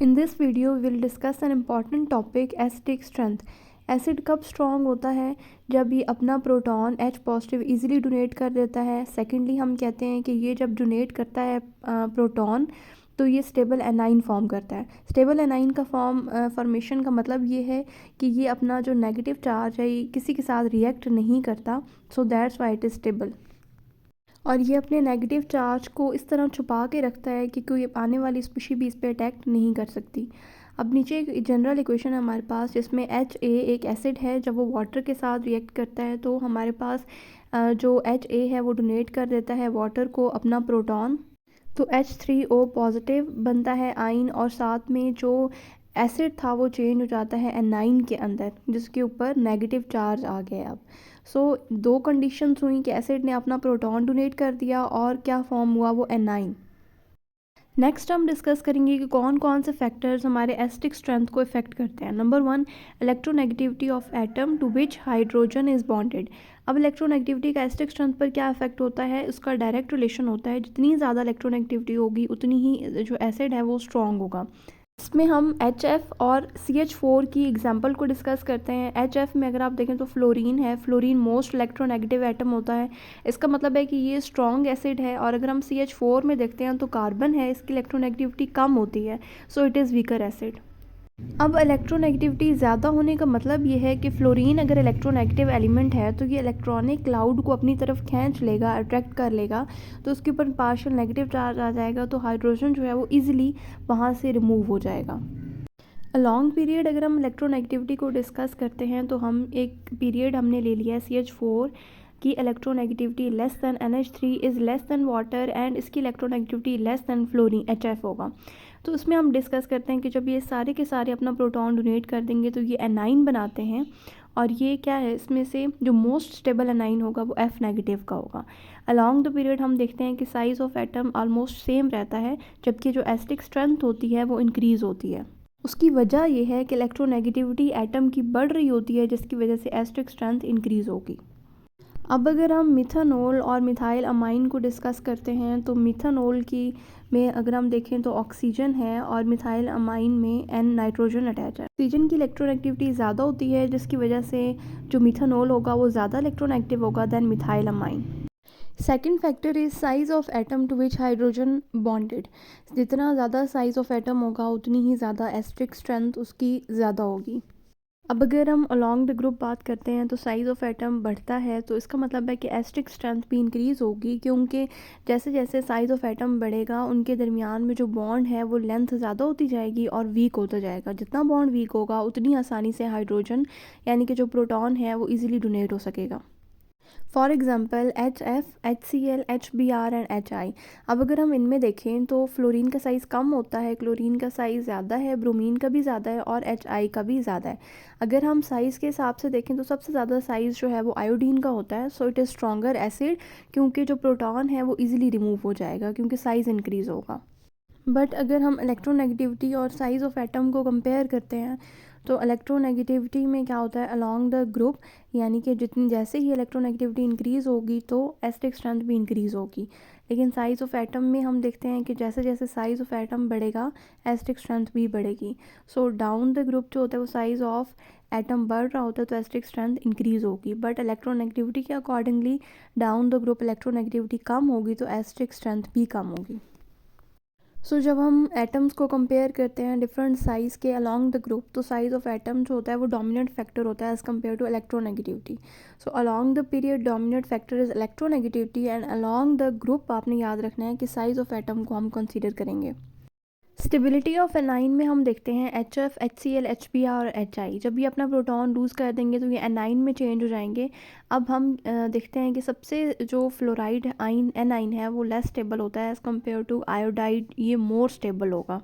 In this video, we will discuss an important topic, acidic strength. Acid कब strong होता है? जब ये अपना proton H positive easily donate कर देता है। सेकेंडली हम कहते हैं कि ये जब डोनेट करता है प्रोटॉन तो ये स्टेबल एनाइन फॉर्म करता है। स्टेबल एनाइन का फॉर्मेशन का मतलब ये है कि ये अपना जो नेगेटिव चार्ज है ये किसी के साथ रिएक्ट नहीं करता, so that's why it is stable. और ये अपने नेगेटिव चार्ज को इस तरह छुपा के रखता है कि कोई आने वाली स्पीशी भी इस पर अटैक नहीं कर सकती। अब नीचे एक जनरल इक्वेशन है हमारे पास जिसमें HA एक एसिड है, जब वो वाटर के साथ रिएक्ट करता है तो हमारे पास जो HA है वो डोनेट कर देता है वाटर को अपना प्रोटॉन, तो H3O पॉजिटिव बनता है आइन, और साथ में जो एसिड था वो चेंज हो जाता है एनाइन के अंदर जिसके ऊपर नेगेटिव चार्ज आ गया। अब दो कंडीशंस हुई कि एसिड ने अपना प्रोटॉन डोनेट कर दिया और क्या फॉर्म हुआ, वो एनाइन। नेक्स्ट हम डिस्कस करेंगे कि कौन कौन से फैक्टर्स हमारे एसिडिक स्ट्रेंथ को इफेक्ट करते हैं। Number 1, electronegativity of atom to which hydrogen is bonded. अब इलेक्ट्रोनेगेटिविटी का एसिडिक स्ट्रेंथ पर क्या इफेक्ट होता है, उसका डायरेक्ट रिलेशन होता है। जितनी ज़्यादा इलेक्ट्रोनेगेटिविटी होगी उतनी ही जो एसिड है वो स्ट्रॉन्ग होगा। इसमें हम HF और CH4 की एग्जांपल को डिस्कस करते हैं। HF में अगर आप देखें तो फ्लोरीन है। फ्लोरीन मोस्ट इलेक्ट्रोनेगेटिव एटम होता है, इसका मतलब है कि ये स्ट्रॉन्ग एसिड है। और अगर हम CH4 में देखते हैं तो कार्बन है, इसकी इलेक्ट्रोनेगेटिविटी कम होती है, so it is weaker acid. अब इलेक्ट्रोनेगेटिविटी ज़्यादा होने का मतलब ये है कि फ्लोरीन अगर इलेक्ट्रोनेगेटिव एलिमेंट है तो ये इलेक्ट्रॉनिक क्लाउड को अपनी तरफ खींच लेगा, अट्रैक्ट कर लेगा, तो उसके ऊपर पार्शियल नेगेटिव चार्ज आ जाएगा, तो हाइड्रोजन जो है वो ईजिली वहाँ से रिमूव हो जाएगा। लॉन्ग पीरियड अगर हम इलेक्ट्रोनेगेटिविटी को डिस्कस करते हैं तो हम एक पीरियड हमने ले लिया है CH4 की electronegativity less than NH3 is less than water, and इसकी electronegativity less than fluorine HF होगा। तो उसमें हम डिस्कस करते हैं कि जब ये सारे के सारे अपना प्रोटॉन डोनेट कर देंगे तो ये एनाइन बनाते हैं, और ये क्या है, इसमें से जो मोस्ट स्टेबल एनाइन होगा वो F नेगेटिव का होगा। अलॉन्ग द पीरियड हम देखते हैं कि size of atom almost same रहता है, जबकि जो एसिडिक स्ट्रेंथ होती है वो इंक्रीज़ होती है। उसकी वजह यह है कि इलेक्ट्रोनेगेटिविटी एटम की बढ़ रही होती है, जिसकी वजह से एसिडिक स्ट्रेंथ इंक्रीज़ होगी। अब अगर हम मिथानॉल और मिथाइल अमाइन को डिस्कस करते हैं तो मिथानॉल की में अगर हम देखें तो ऑक्सीजन है और मिथाइल अमाइन में N नाइट्रोजन अटैच है। ऑक्सीजन की इलेक्ट्रोनेगेटिविटी ज़्यादा होती है, जिसकी वजह से जो मिथानॉल होगा वो ज़्यादा इलेक्ट्रोनेगेटिव होगा than methyl amine. Second factor is size of atom to which hydrogen bonded. जितना ज़्यादा साइज़ ऑफ एटम होगा उतनी ही ज़्यादा एसिडिक स्ट्रेंथ उसकी ज़्यादा होगी। अब अगर हम अलॉन्ग द ग्रुप बात करते हैं तो साइज़ ऑफ एटम बढ़ता है, तो इसका मतलब है कि एसिडिक स्ट्रेंथ भी इंक्रीज़ होगी, क्योंकि जैसे जैसे साइज़ ऑफ एटम बढ़ेगा उनके दरमियान में जो बॉन्ड है वो लेंथ ज़्यादा होती जाएगी और वीक होता जाएगा। जितना बॉन्ड वीक होगा उतनी आसानी से हाइड्रोजन यानी कि जो प्रोटॉन है वो ईजिली डोनेट हो सकेगा। For example HF, HCl, HBr and HI। अब अगर हम इनमें देखें तो फ्लोरीन का साइज़ कम होता है, क्लोरीन का साइज़ ज़्यादा है, ब्रोमीन का भी ज़्यादा है और HI का भी ज़्यादा है। अगर हम साइज़ के हिसाब से देखें तो सबसे ज़्यादा साइज़ जो है वो आयोडीन का होता है, so it is stronger acid, क्योंकि जो प्रोटॉन है वो ईजिली रिमूव हो जाएगा क्योंकि साइज़ इंक्रीज़ होगा। बट अगर हम इलेक्ट्रोनेगेटिविटी और साइज़ ऑफ एटम को कंपेयर करते हैं तो इलेक्ट्रोनेगेटिविटी में क्या होता है, अलोंग द ग्रुप, यानी कि जितनी जैसे ही इलेक्ट्रोनेगेटिविटी इंक्रीज़ होगी तो एसिडिक स्ट्रेंथ भी इंक्रीज़ होगी। लेकिन साइज़ ऑफ एटम में हम देखते हैं कि जैसे जैसे साइज़ ऑफ एटम बढ़ेगा एसिडिक स्ट्रेंथ भी बढ़ेगी। सो डाउन द ग्रुप जो होता है वो साइज़ ऑफ एटम बढ़ रहा होता है तो एसिडिक स्ट्रेंथ इंक्रीज़ होगी, बट इलेक्ट्रोनेगेटिविटी के accordingly down the group electronegativity कम होगी तो एसिडिक स्ट्रेंथ भी कम होगी। जब हम एटम्स को कंपेयर करते हैं डिफरेंट साइज़ के अलॉन्ग द ग्रुप, तो साइज़ ऑफ एटम जो होता है वो डोमिनेंट फैक्टर होता है as compare to electronegativity. Along the period dominant factor is electronegativity, and along the group आपने याद रखना है कि साइज़ ऑफ एटम को हम कंसीडर करेंगे। स्टेबिलिटी ऑफ एनाइन में हम देखते हैं HF, HCl, HBr और HI। जब ये अपना प्रोटॉन लूज़ कर देंगे तो ये एनाइन में चेंज हो जाएंगे। अब हम देखते हैं कि सबसे जो फ्लोराइड आइन एनाइन है वो लेस स्टेबल होता है एज़ कम्पेयर टू आयोडाइड, ये मोर स्टेबल होगा।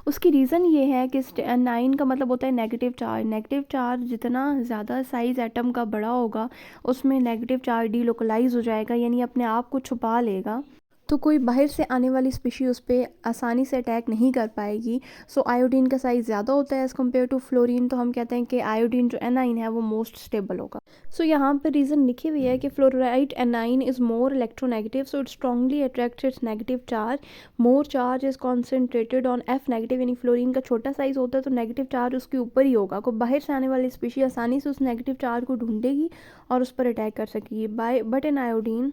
उसकी रीज़न ये है कि एनाइन का मतलब होता है नेगेटिव चार्ज। नेगेटिव चार्ज जितना ज़्यादा साइज़ एटम का बड़ा होगा उसमें नेगेटिव चार्ज डीलोकलाइज हो जाएगा, यानी अपने आप को छुपा लेगा, तो कोई बाहर से आने वाली स्पीशी उस पे आसानी से अटैक नहीं कर पाएगी। सो आयोडीन का साइज़ ज़्यादा होता है एज़ कम्पेयर टू फ्लोरीन, तो हम कहते हैं कि आयोडीन जो एनाइन है वो मोस्ट स्टेबल होगा। सो यहाँ पर रीज़न लिखी हुई है कि fluoride A9 is more electronegative, so it strongly attracts it's negative charge, more charge is concentrated on F negative, यानी फ्लोरीन का छोटा साइज़ होता है तो नेगेटिव चार्ज उसके ऊपर ही होगा। कोई बाहर से आने वाली स्पीशी आसानी से उस नेगेटिव चार्ज को ढूंढेगी और उस पर अटैक कर सकेगी। But in iodine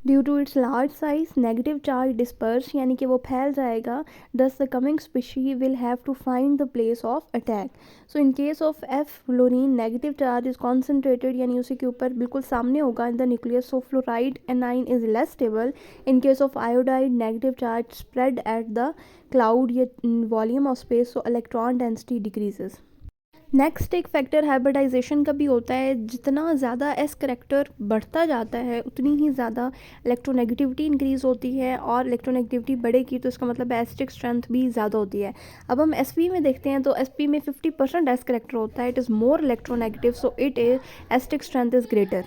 due to its large size negative charge disperse, यानी कि वो फैल जाएगा, thus the coming species will have to find the place of attack. So in case of F fluorine negative charge is concentrated, यानी उसी के ऊपर बिल्कुल सामने होगा in the nucleus, so fluoride anion is less stable. In case of iodide negative charge spread at the cloud या volume of space, so electron density decreases. Next एक factor hybridisation का भी होता है। जितना ज़्यादा एस करेक्टर बढ़ता जाता है उतनी ही ज़्यादा इलेक्ट्रोनेगेटिविटी इंक्रीज़ होती है, और इलेक्ट्रोनेगेटिविटी बढ़ेगी तो इसका मतलब एसिडिक स्ट्रेंथ भी ज़्यादा होती है। अब हम एसपी में देखते हैं तो एसपी में 50% एस करेक्टर होता है, it is more electronegative, so it is acidic strength is greater.